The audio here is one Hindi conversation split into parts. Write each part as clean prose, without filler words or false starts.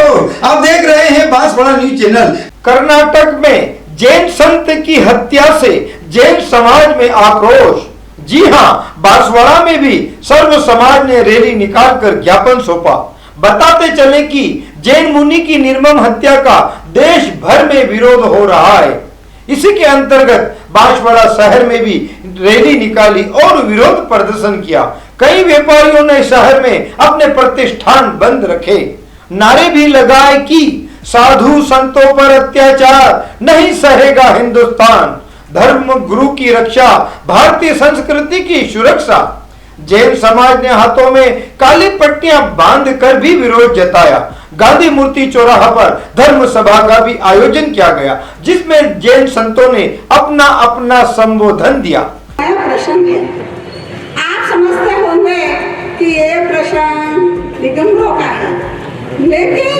आप देख रहे हैं बांसवाड़ा न्यूज चैनल। कर्नाटक में जैन संत की हत्या से जैन समाज में आक्रोश। जी हां, बांसवाड़ा में भी सर्व समाज ने रैली निकालकर ज्ञापन सौंपा। बताते चले कि जैन मुनि की निर्मम हत्या का देश भर में विरोध हो रहा है। इसी के अंतर्गत बांसवाड़ा शहर में भी रैली निकाली और विरोध प्रदर्शन किया। कई व्यापारियों ने शहर में अपने प्रतिष्ठान बंद रखे, नारे भी लगाए कि साधु संतों पर अत्याचार नहीं सहेगा हिंदुस्तान, धर्म गुरु की रक्षा, भारतीय संस्कृति की सुरक्षा। जैन समाज ने हाथों में काली पट्टियां बांध कर भी विरोध जताया। गांधी मूर्ति चौराहा पर धर्म सभा का भी आयोजन किया गया, जिसमें जैन संतों ने अपना अपना संबोधन दिया। प्रश्न है, आप समझते होंगे कि ये प्रश्न दिगंबरों का है, लेकिन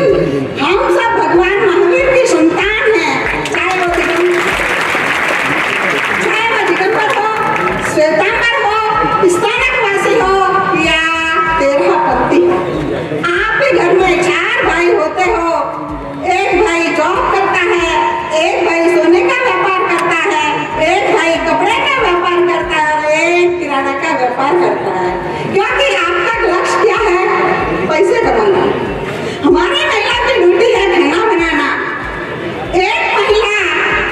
हम सब भगवान महावीर की संतान हैं। चाहे वो दिगंबर हो, श्वेतांबर हो, स्थानकवासी हो या तेरहपंथी हो। आप के घर में 4 भाई होते हो, एक भाई जॉब करता है, एक भाई सोने का व्यापार करता है, एक भाई कपड़े का व्यापार करता है और एक किराना का व्यापार करता है। क्योंकि आपका लक्ष्य क्या है? पैसे कमाना। हमारी महिला की ड्यूटी है खाना बनाना। एक महिला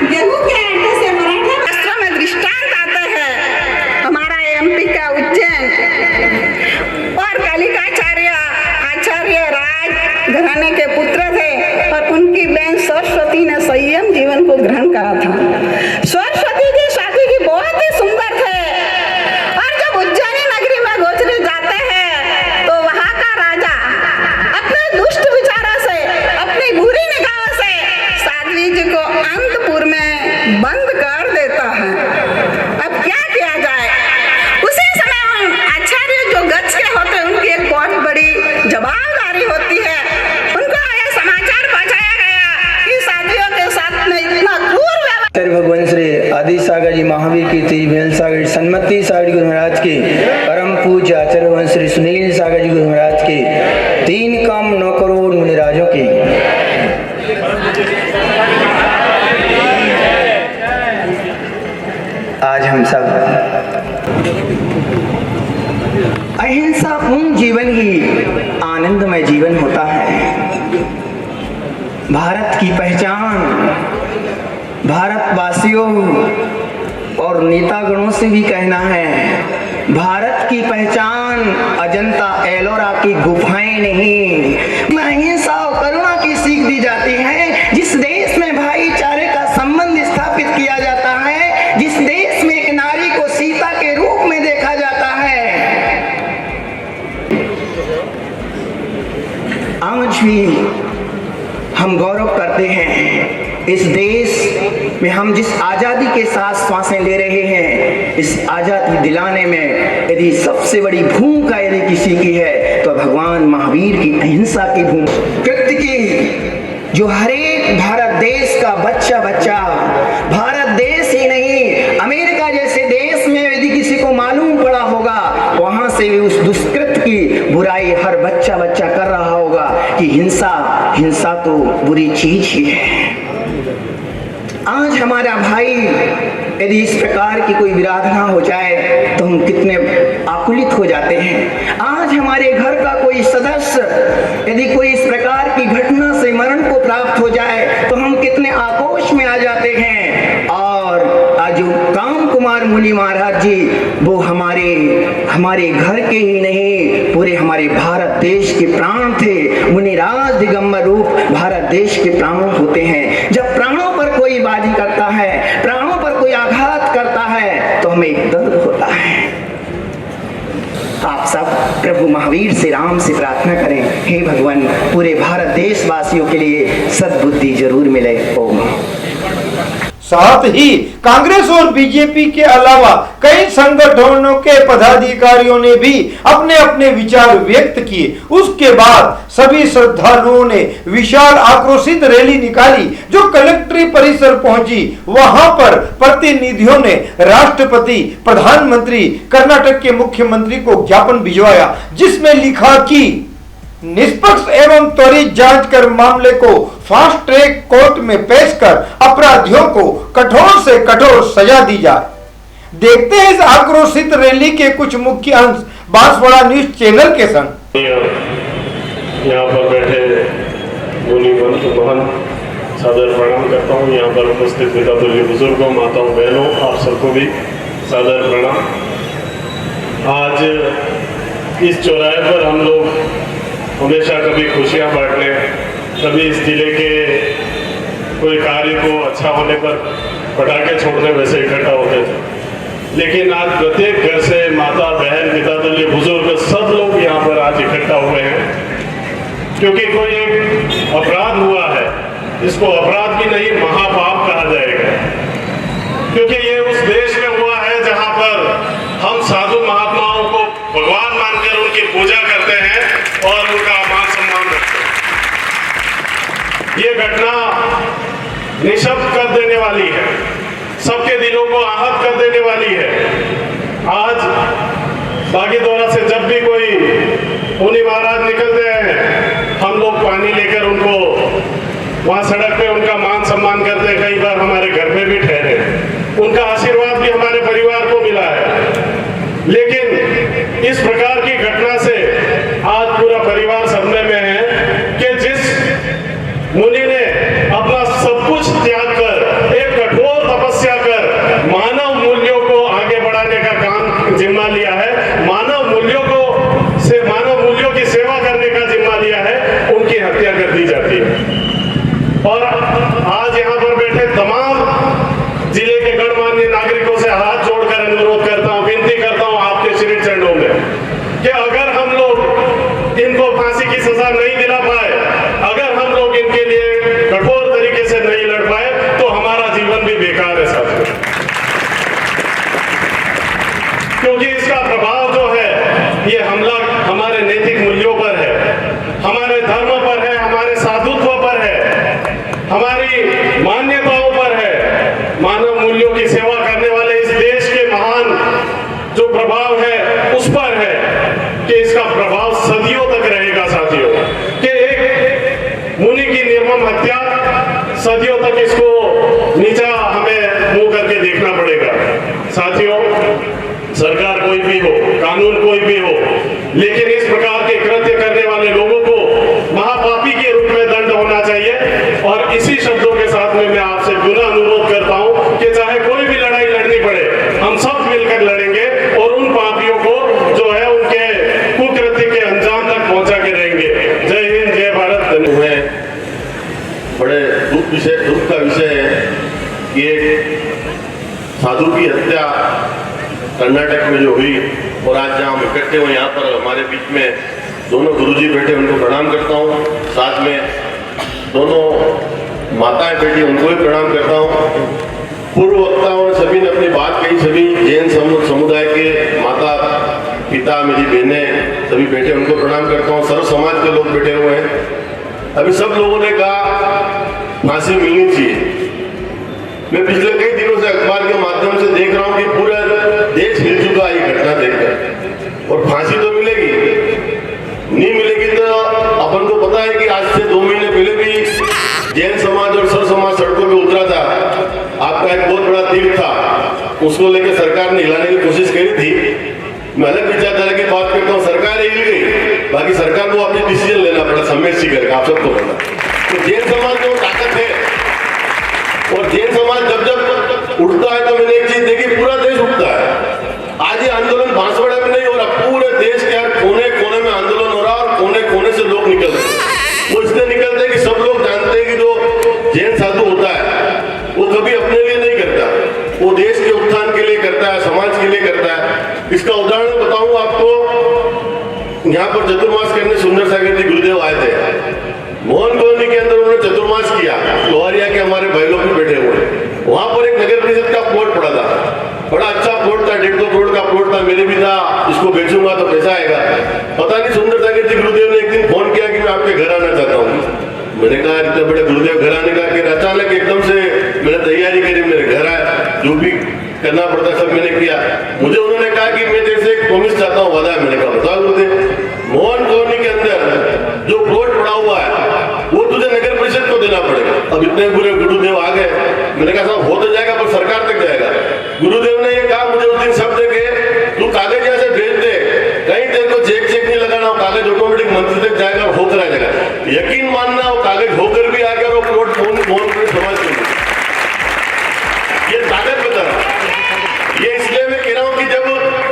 गेहूं के आटे से पराठे शास्त्रों में दृष्टांत आते हैं। हमारा एमपी का उज्जैन और कालिकाचार्य आचार्य राज घराने के पुत्र थे और उनकी बहन सरस्वती ने संयम जीवन को ग्रहण करा था। सरस्वती जी शादी की बहुत ही सुंदर थे और जब उज्जैनी नगरी में गोचरे जाते हैं तो वहां का राजा अपने दुष्ट विचारों से, अपनी बुरी निगाहों से साध्वी जी को अंतपुर में बंद कर देता है। अब क्या किया जाए? उसी समय आचार्य जो गच्छ के होते हैं, उनकी एक बहुत बड़ी जवाबदारी होती है। उनको यह समाचार पहुंचाया गया कि साधियों के साथ में इतना क्रूर व्यवहार। भगवान श्री आदि सागर जी महावीर की तेरी बेल सागर सन्मति सागर गुरु महाराज के परम पूज्य आचार्य भगवान श्री सुनील सागर जी गुरु महाराज के 3 कम 9 करोड़ मुनिराजों के आज हम सब अहिंसा पूर्ण जीवन ही आनंदमय जीवन होता है। भारत की पहचान भारतवासियों और नेतागणों से भी कहना है, भारत की पहचान अजंता एलोरा की गुफाएं नहीं, अहिंसा और करुणा की सीख दी जाती है। जिस देश में भाईचारे का संबंध स्थापित किया जाता है, जिस देश में नारी को सीता के रूप में देखा जाता है, आज भी हम गौरव करते हैं। इस देश में हम जिस आजादी के साथ सांसें ले रहे हैं, इस आजादी दिलाने में यदि सबसे बड़ी भूमिका यदि किसी की है तो भगवान महावीर की अहिंसा की भूमिका की, जो हर एक भारत देश का बच्चा भारत देश ही नहीं, अमेरिका जैसे देश में यदि किसी को मालूम पड़ा होगा, वहां से भी उस दुष्कृत की बुराई हर बच्चा कर रहा होगा कि हिंसा तो बुरी चीज ही है। आज हमारा भाई यदि इस प्रकार की कोई विराधना हो जाए तो हम कितने आकुलित हो जाते हैं। आज हमारे घर का कोई सदस्य यदि कोई इस प्रकार की घटना से मरण को प्राप्त हो जाए तो हम कितने आक्रोश में आ जाते हैं। और आज जो काम कुमार मुनि महाराज जी, वो हमारे घर के ही नहीं, पूरे हमारे भारत देश के प्राण थे। मुनिराज दिगंबर रूप भारत देश के प्राण होते हैं। जब प्राणों पर कोई बाजी करता है, प्राणों पर कोई आघात करता है तो हमें एक दर्द होता है। आप सब प्रभु महावीर से राम से प्रार्थना करें, हे भगवान पूरे भारत देशवासियों के लिए सद्बुद्धि जरूर मिले। ओम। साथ ही कांग्रेस और बीजेपी के अलावा कई संगठनों के पदाधिकारियों ने भी अपने अपने विचार व्यक्त किए। उसके बाद सभी श्रद्धालुओं ने विशाल आक्रोशित रैली निकाली जो कलेक्ट्रेट परिसर पहुंची। वहां पर प्रतिनिधियों ने राष्ट्रपति, प्रधानमंत्री, कर्नाटक के मुख्यमंत्री को ज्ञापन भिजवाया, जिसमें लिखा कि निष्पक्ष एवं त्वरित जांच कर मामले को फास्ट ट्रैक कोर्ट में पेश कर अपराधियों को कठोर से कठोर सजा दी जाए। देखते हैं इस आक्रोशित रैली के कुछ मुख्य अंश बांसवाड़ा न्यूज चैनल के संग। यहाँ पर बैठे मुनि बंधु महंत सादर प्रणाम करता हूँ। यहाँ पर उपस्थित पितातुल्य बुजुर्गों, माताओं, बहनों, आप सबको भी सादर प्रणाम। आज इस चौराहे पर हम लोग हमेशा कभी खुशियाँ बांटने, कभी इस जिले के कोई कार्य को अच्छा होने पर पटाखे छोड़ने वैसे इकट्ठा होते थे, लेकिन आज प्रत्येक घर से माता, बहन, पितातुल्य बुजुर्ग सब लोग यहाँ पर आज इकट्ठा हुए हैं, क्योंकि कोई एक अपराध हुआ है। इसको अपराध भी नहीं, महापाप कहा जाएगा, क्योंकि ये उस देश में हुआ है जहाँ पर हम साधु महात्माओं को भगवान मानकर उनकी पूजा करते हैं और उनका मान सम्मान करते हैं। ये घटना निशब्द कर देने वाली है, सबके दिलों को आहत कर देने वाली है। आज बागीदोरा से जब भी कोई मुनि महाराज निकलते हैं, हम लोग पानी लेकर उनको वहां सड़क पे उनका मान सम्मान करते हैं। कई बार हमारे घर में भी ठहरे, उनका आशीर्वाद भी हमारे परिवार को मिला है। लेकिन इस प्रकार की घटना से आज पूरा परिवार सदमे में है कि जिस मुनि ने अपना सब कुछ त्याग कर, एक कठोर तपस्या कर मानव मूल्यों को आगे बढ़ाने का काम जिम्मा लिया है, मानव मूल्यों की सेवा करने का जिम्मा लिया है, उनकी हत्या कर दी जाती है। और आज यहाँ पर बैठे तमाम जिले के गणमान्य नागरिकों से हाथ जोड़कर अनुरोध करता हूँ, विनती करता हूँ आपके श्री चरणों में कि अगर हम लोग इनको फांसी की सजा नहीं दिला पाए, अगर हम लोग इनके लिए कठोर तरीके से नहीं लड़ पाए, तो हमारा जीवन भी बेकार है साथियों। क्योंकि इसका प्रभाव जो है, ये हमला हमारे नैतिक मूल्यों पर है, हमारे धर्म पर है, हमारे साधुत्व पर है, हमारी मान्यताओं पर है, मानव मूल्यों की सेवा करने वाले इस देश के महान जो प्रभाव है उस पर है कि इसका प्रभाव सदियों तक रहेगा साथियों। कि एक मुनि की निर्मम हत्या, सदियों तक इसको नीचा हमें मुंह करके देखना पड़ेगा साथियों। सरकार कोई भी हो, कानून कोई भी हो, लेकिन इस प्रकार के कृत्य करने वाले लोगों को महापापी के रूप में दंड होना चाहिए। और इसी शब्दों के साथ में मैं आपसे पुनः अनुरोध करता हूं कि चाहे कोई भी लड़ाई लड़नी पड़े, हम सब मिलकर लड़ेंगे और उन पापियों को जो है उनके कुकृत्य के अंजाम तक पहुंचा के रहेंगे। जय हिंद, जय भारत। बड़े दुख का विषय है कि एक साधु की हत्या कर्नाटक में जो हुई, और आज जहाँ हम इकट्ठे हुए यहाँ पर हमारे बीच में दोनों गुरुजी बैठे, उनको प्रणाम करता हूँ। साथ में दोनों माताएं बैठी, उनको भी प्रणाम करता हूँ। पूर्व वक्ताओं ने सभी ने अपनी बात कही, सभी जैन समुदाय के माता पिता, मेरी बहनें सभी बैठे, उनको प्रणाम करता हूँ। सर्व समाज के लोग बैठे हुए हैं। अभी सब लोगों ने कहा फांसी मिलनी चाहिए। मैं पिछले कई दिनों से अखबार के माध्यम से देख रहा हूँ कि पूरा देश हिल चुका है ये घटना देखकर, और फांसी तो मिलेगी, नहीं मिलेगी तो अपन को पता है कि आज से 2 महीने पहले भी जैन समाज और सर्व समाज सड़कों पे उतरा था। आपका एक बहुत बड़ा तीर्थ था, उसको लेकर सरकार ने हिलाने की कोशिश करी थी। मैं अलग विचारधारा की बात करता हूँ, सरकार हिल गई, बाकी सरकार को अपनी डिसीजन लेना पड़ा सम्मेट सी करके, आप सबको पता। तो जैन समाज में वो ताकत है, और जैन समाज जब जब उठता है तो मैंने एक चीज देखी, पूरा देश उठता है। आज ये आंदोलन बांसवाड़ा में नहीं हो रहा, पूरे देश के हर कोने कोने में आंदोलन हो रहा है, और कोने कोने से लोग निकल रहे हैं। वो इसलिए निकलते हैं कि सब लोग जानते हैं कि जो जैन साधु होता है वो कभी अपने लिए नहीं करता, वो देश के उत्थान के लिए करता है, समाज के लिए करता है। इसका उदाहरण बताऊं आपको, यहाँ पर चतुर्मास करने सुंदर सागर जी गुरुदेव आए थे। मोहन कॉलोनी के अंदर उन्होंने चतुर्मास किया, लोहारिया के हमारे भाई लोग भी बैठे हुए। वहां पर एक नगर परिषद का प्लॉट पड़ा था, बड़ा अच्छा प्लॉट था, 1.5-2 करोड़ का प्लॉट था। मेरे भी था, इसको बेचूंगा तो पैसा आएगा। पता नहीं सुंदर सागर जी गुरुदेव ने एक दिन फोन किया कि मैं आपके घर आना चाहता हूँ। मैंने कहा इतने बड़े गुरुदेव घर आने का, कि अचानक एकदम से मैंने तैयारी करी, मेरे घर आया, जो भी करना पड़ता सब मैंने किया। मुझे उन्होंने कहा कि मैं तेरे से एक प्रॉमिस चाहता हूँ, वादा है। मैंने कहा बताओ गुरुदेव। मोहन कॉलोनी के अंदर अब इतने पूरे गुरुदेव आ गए, मैंने कहा साहब हो तो जाएगा पर सरकार तक जाएगा। गुरुदेव ने ये कहा मुझे उस दिन शब्द के तू कागज यहाँ से भेज दे, कहीं तेरे को चेक नहीं लगाना, वो कागज ऑटोमेटिक मंत्री तक जाएगा, होकर आ जाएगा। यकीन मानना वो कागज होकर भी आ गया और प्लॉट फोन पर समाज के ये ताकत बता रहा। ये इसलिए मैं कह रहा हूँ कि जब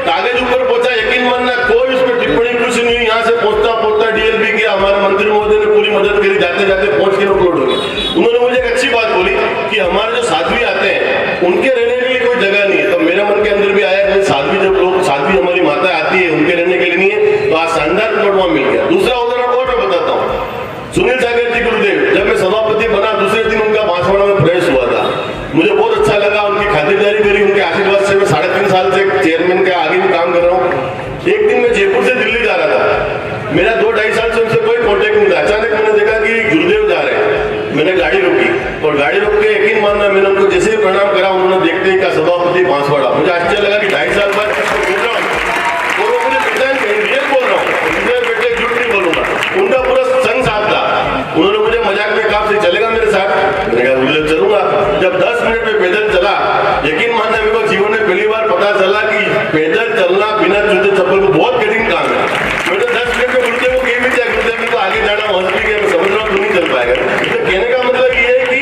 कागज ऊपर पहुंचा, यकीन मानना कोई उस पर टिप्पणी कुछ नहीं हुई। यहाँ से पहुंचता डीएलपी किया, हमारे मंत्री महोदय ने पूरी मदद करी, जाते जाते पहुंच के अपलोड हो गए। उन्होंने मुझे एक अच्छी बात बोली कि हमारे जो साध्वी आते हैं उनके रहने के लिए कोई जगह नहीं है। तो मेरे मन के अंदर भी आया कि साध्वी हमारी माता आती है, उनके रहने के लिए नहीं है, तो आज शानदार प्लॉट वहां मिल गया। दूसरा उदाहरण और मैं बताता हूँ, सुनील सागर जी गुरुदेव, जब मैं सभापति बना दूसरे दिन उनका बांसवाड़ा में प्रवेश हुआ था, मुझे बहुत अच्छा लगा, उनकी खातिरदारी करी, उनके आशीर्वाद से मैं 3.5 साल से चेयरमैन के आगे भी काम कर रहा हूँ। एक दिन मैं जयपुर से दिल्ली जा रहा था, मेरा 2-2.5 साल से उनसे कोई कॉन्टेक्ट नहीं था। अचानक मैंने देखा कि गुरुदेव जा रहे हैं, मैंने गाड़ी रोकी और गाड़ी रोक के यकीन मानना मैंने उनको जैसे ही प्रणाम करा, उन्होंने देखते ही कहा सभापति बांसवाड़ा। मुझे आश्चर्य लगा कि 2.5 साल बाद मिल रहा हूँ और वो मुझे रियल बोल रहा हूँ, बेटे झूठ नहीं बोलूंगा। उनका पूरा संग साथ था। उन्होंने मुझे मजाक में कहा चलेगा मेरे साथ, मैंने कहा गुरुदेव चलूंगा। जब 10 मिनट में पैदल चला, यकीन मानना मेरे को जीवन में पहली बार पता चला कि पैदल चलना बिना जूते चप्पल को बहुत कठिन काम है। मैंने 10 मिनट में गुरुदेव को कह भी दिया, गुरुदेव मेरे को आगे जाना हॉस्पिटल गया, मैं समझ रहा हूँ तू नहीं चल पाएगा। तो कहने का मतलब ये है कि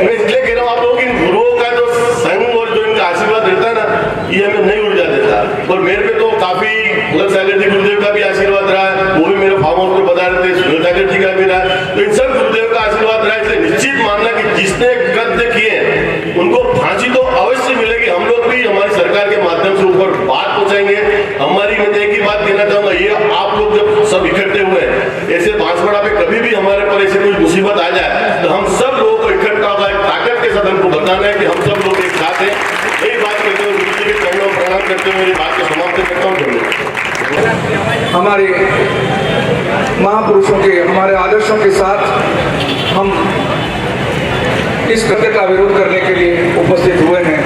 मैं इसलिए कह रहा हूँ आप लोग इन गुरुओं का जो संग और जो इनका आशीर्वाद रहता है ना, ये हमें नहीं उड़ जाता था। और मेरे पे तो काफी सागर जी गुरुदेव का भी आशीर्वाद रहा है, वो भी मेरे फार्म हाउस पर बता रहे थे, सुनील सागर जी का भी रहा। तो इन सब गुरुदेव का आशीर्वाद रहा है, इसलिए निश्चित मानना कि जिसने कृत्य किए उनको फांसी तो अवश्य मिलेगी। हम लोग भी हमारी सरकार के माध्यम से ऊपर बात पहुंचाएंगे। हमारी मैं एक ही बात कहना चाहूंगा, ये आप लोग जब सब इकट्ठे हुए ऐसे बांसवाड़ा पे कभी भी हमारे पर ऐसे कोई मुसीबत आ जाए तो हम सब लोगों को इकट्ठा होगा, एक ताकत के साथ हमको बताना है कि हम सब लोग एक साथ हैं। यही बात करते हुए गुरु जी के चरणों में प्रणाम करते हुए मेरी बात को समाप्त करता हूँ। हमारे महापुरुषों के, हमारे आदर्शों के साथ हम इस कृत्य का विरोध करने के लिए उपस्थित हुए हैं।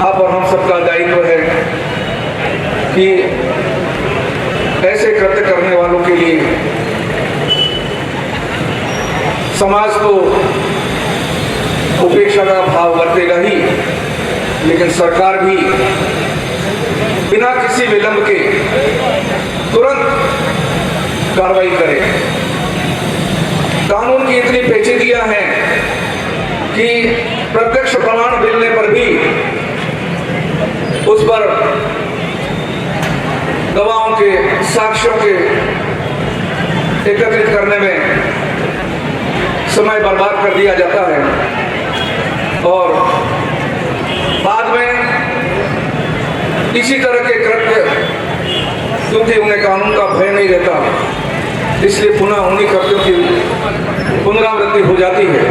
आप और हम सबका दायित्व है कि ऐसे कृत्य करने वालों के लिए समाज तो उपेक्षा का भाव बरतेगा ही, लेकिन सरकार भी बिना किसी विलंब के तुरंत कार्रवाई करे। कानून की इतनी पेचीदगियां हैं कि प्रत्यक्ष प्रमाण मिलने पर भी उस पर गवाहों के, साक्ष्यों के एकत्रित करने में समय बर्बाद कर दिया जाता है और बाद में इसी तरह के कृत्य, क्योंकि उन्हें कानून का भय नहीं रहता, इसलिए पुनः उन्हीं कृत्यों की पुनरावृत्ति हो जाती है।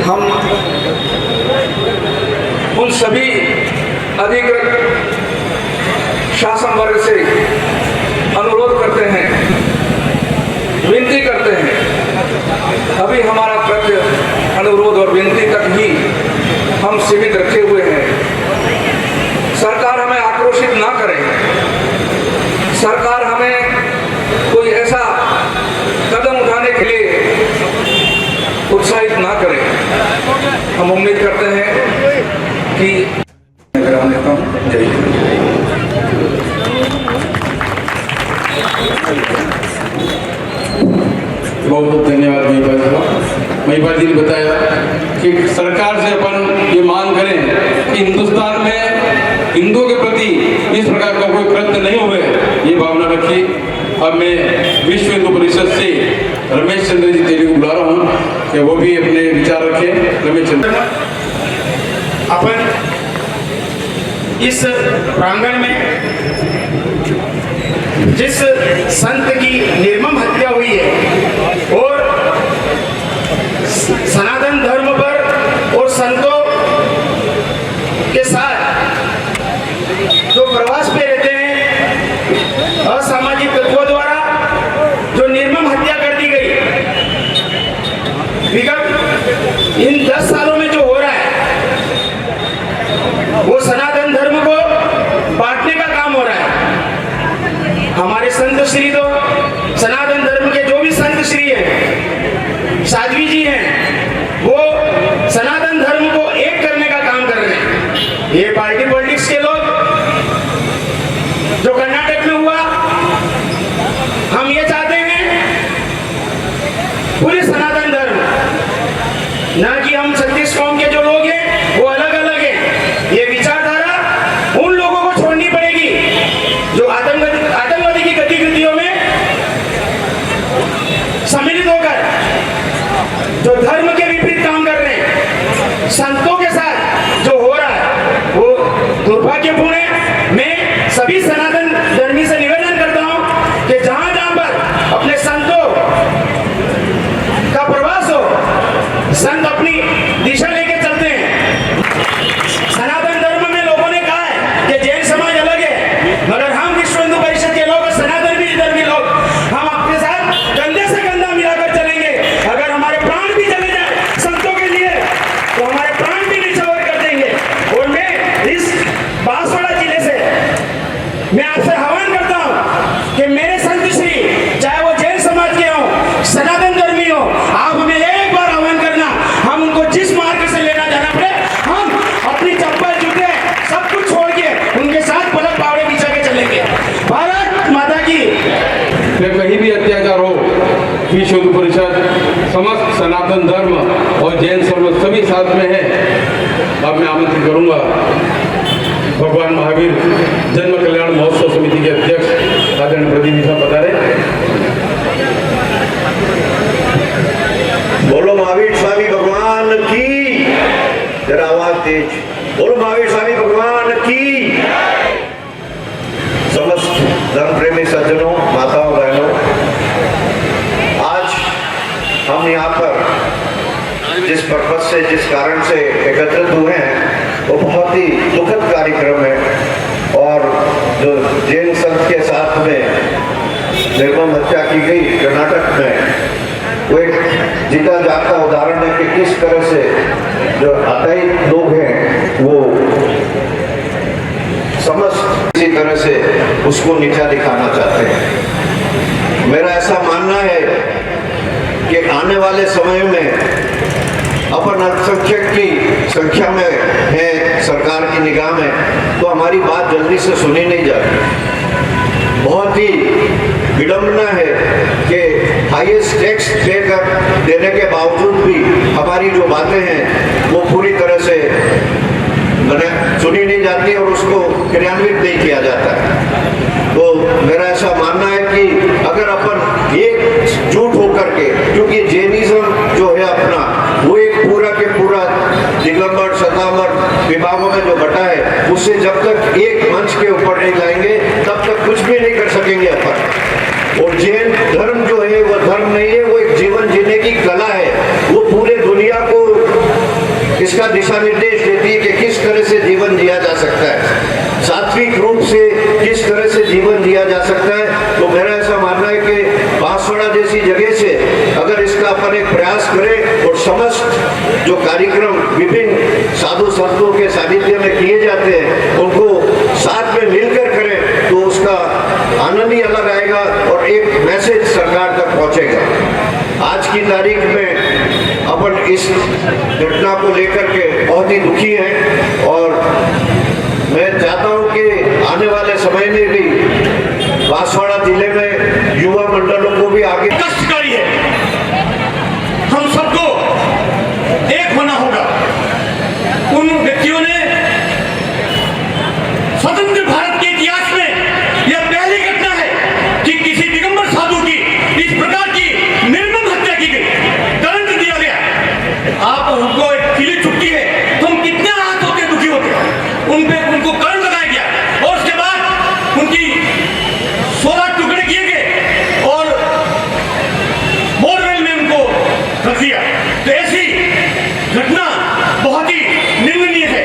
हम उन सभी अधिकृत शासन वर्ग से अनुरोध करते हैं, विनती करते हैं, अभी हमारा कृत्य अनुरोध और विनती तक ही हम सीमित रखे हुए हैं। सरकार हमें आक्रोशित ना करे, सरकार हमें कोई ऐसा कदम उठाने के लिए उत्साहित ना करे। हम उम्मीद करते हैं कि विराम लेता हूं। जय हिंद। बहुत बहुत धन्यवाद महिपाल साहब। महिपाल जी ने बताया कि सरकार से अपन ये मांग करें कि हिंदुस्तान में हिंदुओं के प्रति इस प्रकार का कोई कृत्य नहीं हुए, ये भावना रखी। अब मैं विश्व हिंदू परिषद से रमेश चंद्र जी तेली को बुला रहा हूँ कि वो भी अपने विचार रखें। रमेश चंद्र, अपन इस प्रांगण में जिस संत की निर्मम हत्या हुई है और सनातन धर्म पर और संतों के साथ जो प्रवास पे रहते हैं, असामाजिक तत्वों द्वारा जो निर्मम हत्या कर दी गई, विगत इन 10 सालों में जो हो रहा है वो सनातन धर्म को बांटने का काम हो रहा है। हमारे संत श्री तो सनातन धर्म के जो भी संत श्री है ये पार्टी पॉलिटिक्स के लोग जो कर्नाटक में हुआ, हम ये चाहते हैं पूरे सनातन धर्म, ना कि हम 36 कौम के जो लोग हैं वो अलग अलग हैं। ये विचारधारा उन लोगों को छोड़नी पड़ेगी जो आतंकवादी की गतिविधियों में सम्मिलित होकर जो धर्म के विपरीत काम कर रहे हैं। संतों के साथ जो हो रहा है वो दुर्भाग्यपूर्ण है। मैं सभी सनातन धर्मी से निवेदन करता हूं कि जहां जहां पर अपने संतों का प्रवास हो, संत अपनी दिशा लेके चलते हैं। सनातन धर्म में लोगों ने कहा है कि जैन समाज अलग है, मगर हम विश्व हिंदू परिषद के लोग, सनातन धर्मी लोग, हम अपने साथ कंधे से कंधा मिलाकर चलेंगे। अगर हमारे प्राण भी चले जाए संतों के लिए तो हमारे प्राण भी निछावर कर देंगे। और मैं इस बांसवाड़ा जिले से मैं आपसे आह्वान करता हूं कि मेरे संत श्री, चाहे वो जैन समाज के हों, सनातन धर्मी हो, आप हमें एक बार आह्वान करना। हम उनको जिस मार्ग से लेना जाना पड़े, हम अपनी चप्पल जूते सब कुछ छोड़ के उनके साथ पलक पावड़े बिछा के चलेंगे। भारत माता की। फिर कहीं भी अत्याचार हो, विश्व हिंदू परिषद, समस्त सनातन धर्म और जैन समाज सभी साथ में है। अब मैं आमंत्रित करूंगा भगवान महावीर जन्म कल्याण महोत्सव समिति के अध्यक्ष आदरणीय प्रदीप मिश्रा पधारे। बोलो महावीर स्वामी भगवान की, जरा आवाज तेज, बोलो महावीर स्वामी भगवान की। समस्त धर्म प्रेमी सज्जनों, माताओं, बहनों, आज हम यहाँ पर जिस पर्पज से, जिस कारण से एकत्रित हुए हैं वो बहुत ही दुखद कार्यक्रम है। और जो जैन संत के साथ में निर्मम हत्या की गई कर्नाटक में, वो एक जीता जागता उदाहरण है कि किस तरह से जो अतई लोग हैं वो समस्त इसी तरह से उसको नीचा दिखाना चाहते हैं। मेरा ऐसा मानना है कि आने वाले समय में अपन अल्पसंख्यक की संख्या में है सरकार की निगाह में, तो हमारी बात जल्दी से सुनी नहीं जाती। बहुत ही विडंबना है कि हाईएस्ट टैक्स पे कर देने के बावजूद भी हमारी जो बातें हैं वो पूरी तरह से सुनी नहीं जाती और उसको क्रियान्वित नहीं किया जाता है। तो मेरा ऐसा मानना है कि अगर अपन एकजुट होकर के, क्योंकि जैनिज्म जो है अपना वो एक पूरा के पूरा दिगंबर शतांबर विभागों में जो बटा है, उससे जब तक एक मंच के ऊपर नहीं लाएंगे तब तक कुछ भी नहीं कर सकेंगे अपन। और जैन धर्म जो है वो धर्म नहीं है, वो एक जीवन जीने की कला है। वो पूरे दुनिया को इसका दिशा निर्देश देती है कि किस तरह से जीवन जिया जा सकता है, सात्विक रूप से किस तरह से जीवन जिया जा सकता है। तो मेरा ऐसा मानना है कि बांसवाड़ा जैसी जगह से अगर इसका अपन एक प्रयास करें और समस्त जो कार्यक्रम विभिन्न साधु संतों के सानिध्य में किए जाते हैं उनको साथ में मिलकर करें तो उसका आनंद ही अलग आएगा और एक मैसेज सरकार तक पहुंचेगा। आज की तारीख में अपन इस घटना को लेकर के बहुत ही दुखी हैं और मैं चाहता हूं कि आने वाले समय में भी बांसवाड़ा जिले में युवा मंडलों को भी आगे कष्टकारी है। हम सबको एक होना होगा। उन व्यक्तियों ने स्वतंत्र भारत के इतिहास में यह पहली घटना है कि किसी दिगंबर साधु की इस प्रकार की निर्मम हत्या की गई, दंड दिया गया। आप उनको एक किली छुट्टी है, तुम कितने आहत होते, दुखी होते, उनको कर्ण लगाया गया और उसके बाद उनकी 16 टुकड़े किए गए और बोरवेल में उनको रख दिया। तो ऐसी घटना बहुत ही निंदनीय है।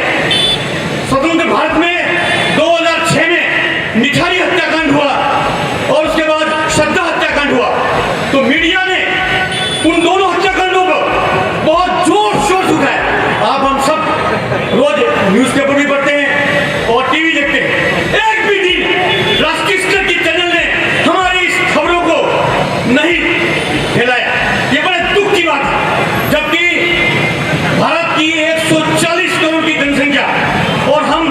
स्वतंत्र भारत में 2006 में निठारी हत्याकांड हुआ और उसके बाद श्रद्धा हत्याकांड हुआ। तो मीडिया ने उन दोनों हत्याकांडों को बहुत जोर शोर से उठाया। आप हम सब रोज न्यूज़पेपर भी पढ़ते हैं और टीवी देखते हैं। एक भी दिन राष्ट्रीय स्तर की चैनल ने हमारी इस खबरों को नहीं फैलाया। ये बड़े दुख की बात है, जबकि भारत की 140 करोड़ की जनसंख्या और हम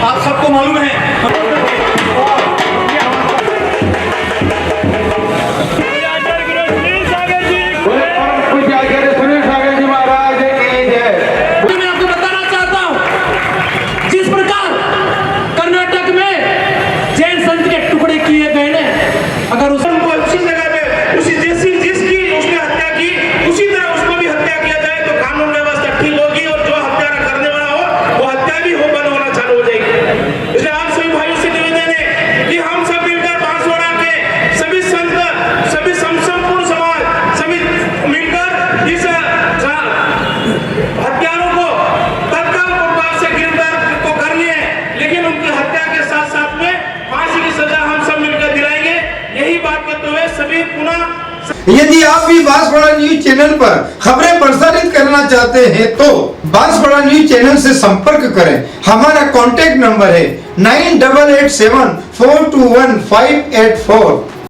आप सबको मालूम है यदि आप भी बांसवाड़ा न्यूज चैनल पर खबरें प्रसारित करना चाहते हैं तो बांसवाड़ा न्यूज चैनल से संपर्क करें। हमारा कॉन्टैक्ट नंबर है 9887421584।